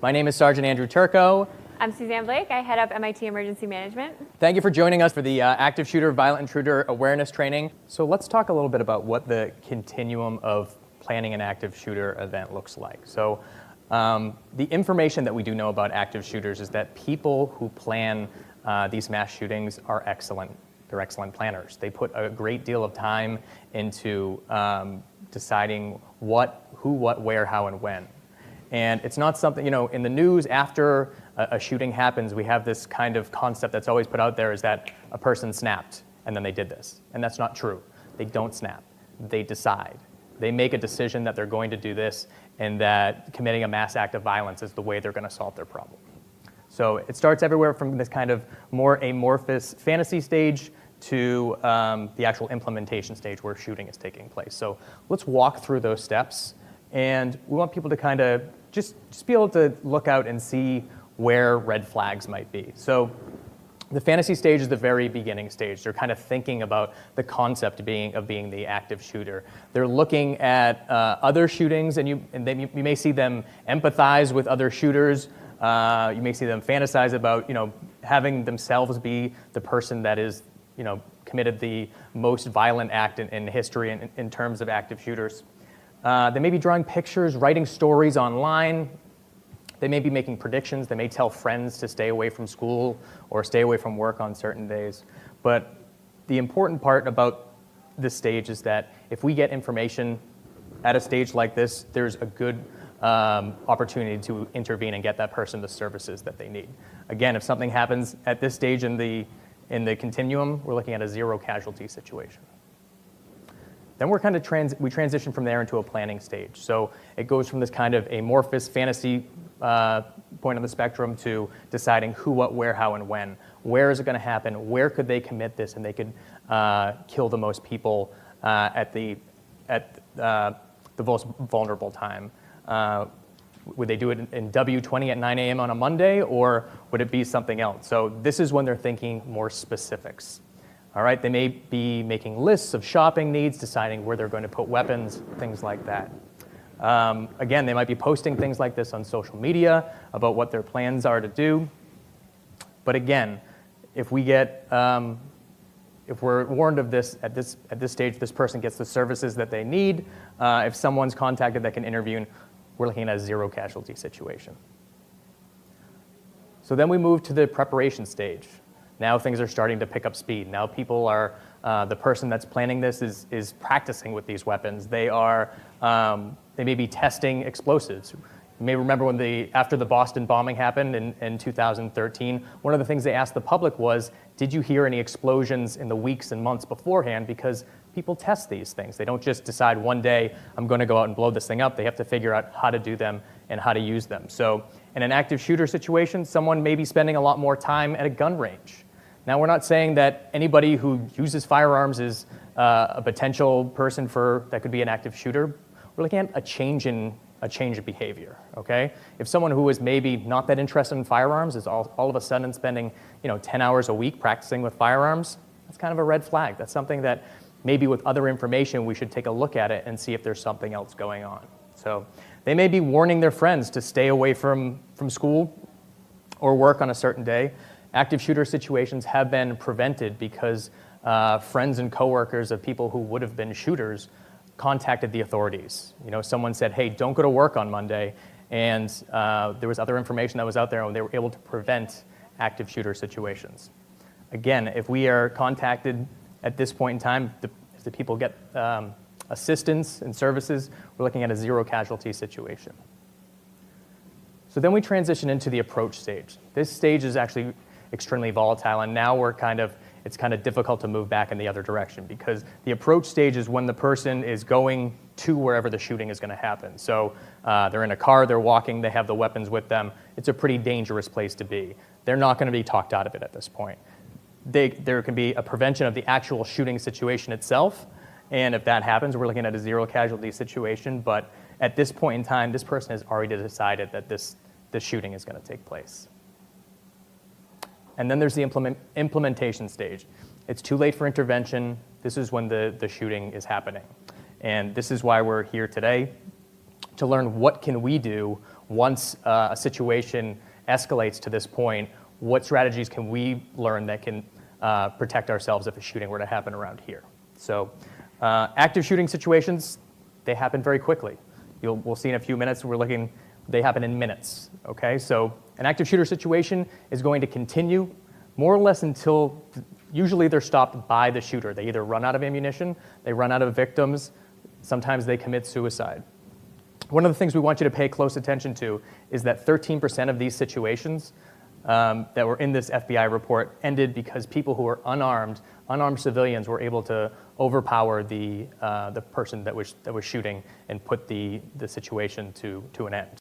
My name is Sergeant Andrew Turco. I'm Suzanne Blake. I head up MIT Emergency Management. Thank you for joining us for the active shooter, violent intruder awareness training. So let's talk a little bit about what the continuum of planning an active shooter event looks like. So the information that we do know about active shooters is that people who plan these mass shootings are excellent. They're excellent planners. They put a great deal of time into deciding what, who, what, where, how, and when. And it's not something, in the news after a shooting happens, we have this kind of concept that's always put out there is that a person snapped and then they did this. And that's not true. They don't snap. They decide. They make a decision that they're going to do this and that committing a mass act of violence is the way they're going to solve their problem. So it starts everywhere from this kind of more amorphous fantasy stage to the actual implementation stage where shooting is taking place. So let's walk through those steps. And we want people to kind of just be able to look out and see where red flags might be. So the fantasy stage is the very beginning stage. They're kind of thinking about the concept of being the active shooter. They're looking at other shootings, and you may see them empathize with other shooters. You may see them fantasize about having themselves be the person that is committed the most violent act in history in terms of active shooters. They may be drawing pictures, writing stories online. They may be making predictions. They may tell friends to stay away from school or stay away from work on certain days. But the important part about this stage is that if we get information at a stage like this, there's a good opportunity to intervene and get that person the services that they need. Again, if something happens at this stage in the continuum, we're looking at a zero casualty situation. Then we're kind of we transition from there into a planning stage. So it goes from this kind of amorphous fantasy point on the spectrum to deciding who, what, where, how, and when. Where is it going to happen? Where could they commit this and they could kill the most people at the most vulnerable time? Would they do it in W20 at 9 a.m. on a Monday, or would it be something else? So this is when they're thinking more specifics. All right, they may be making lists of shopping needs, deciding where they're going to put weapons, things like that. Again, they might be posting things like this on social media about what their plans are to do. But again, if we're warned of this at this stage, this person gets the services that they need. If someone's contacted that can intervene, we're looking at a zero casualty situation. So then we move to the preparation stage. Now things are starting to pick up speed. Now people are, the person that's planning this is practicing with these weapons. They may be testing explosives. You may remember after the Boston bombing happened in 2013, one of the things they asked the public was, did you hear any explosions in the weeks and months beforehand? Because people test these things. They don't just decide one day, I'm going to go out and blow this thing up. They have to figure out how to do them and how to use them. So in an active shooter situation, someone may be spending a lot more time at a gun range. Now, we're not saying that anybody who uses firearms is a potential person that could be an active shooter. We're looking at a change of behavior, okay? If someone who is maybe not that interested in firearms is all of a sudden spending 10 hours a week practicing with firearms, that's kind of a red flag. That's something that maybe with other information we should take a look at it and see if there's something else going on. So they may be warning their friends to stay away from school or work on a certain day. Active shooter situations have been prevented because friends and coworkers of people who would have been shooters contacted the authorities. Someone said, hey, don't go to work on Monday, and there was other information that was out there and they were able to prevent active shooter situations. Again, if we are contacted at this point in time, if the people get assistance and services, we're looking at a zero casualty situation. So then we transition into the approach stage. This stage is actually extremely volatile, and now it's kind of difficult to move back in the other direction because the approach stage is when the person is going to wherever the shooting is going to happen. So they're in a car, they're walking, they have the weapons with them. It's a pretty dangerous place to be. They're not going to be talked out of it at this point. There can be a prevention of the actual shooting situation itself, and if that happens, we're looking at a zero casualty situation, but at this point in time, this person has already decided that this shooting is going to take place. And then there's the implementation stage. It's too late for intervention. This is when the shooting is happening. And this is why we're here today, to learn what can we do once a situation escalates to this point, what strategies can we learn that can protect ourselves if a shooting were to happen around here? So active shooting situations, they happen very quickly. We'll see in a few minutes, they happen in minutes, okay? So an active shooter situation is going to continue more or less until, usually they're stopped by the shooter. They either run out of ammunition, they run out of victims, sometimes they commit suicide. One of the things we want you to pay close attention to is that 13% of these situations that were in this FBI report ended because people who were unarmed civilians were able to overpower the person that was shooting and put the situation to an end.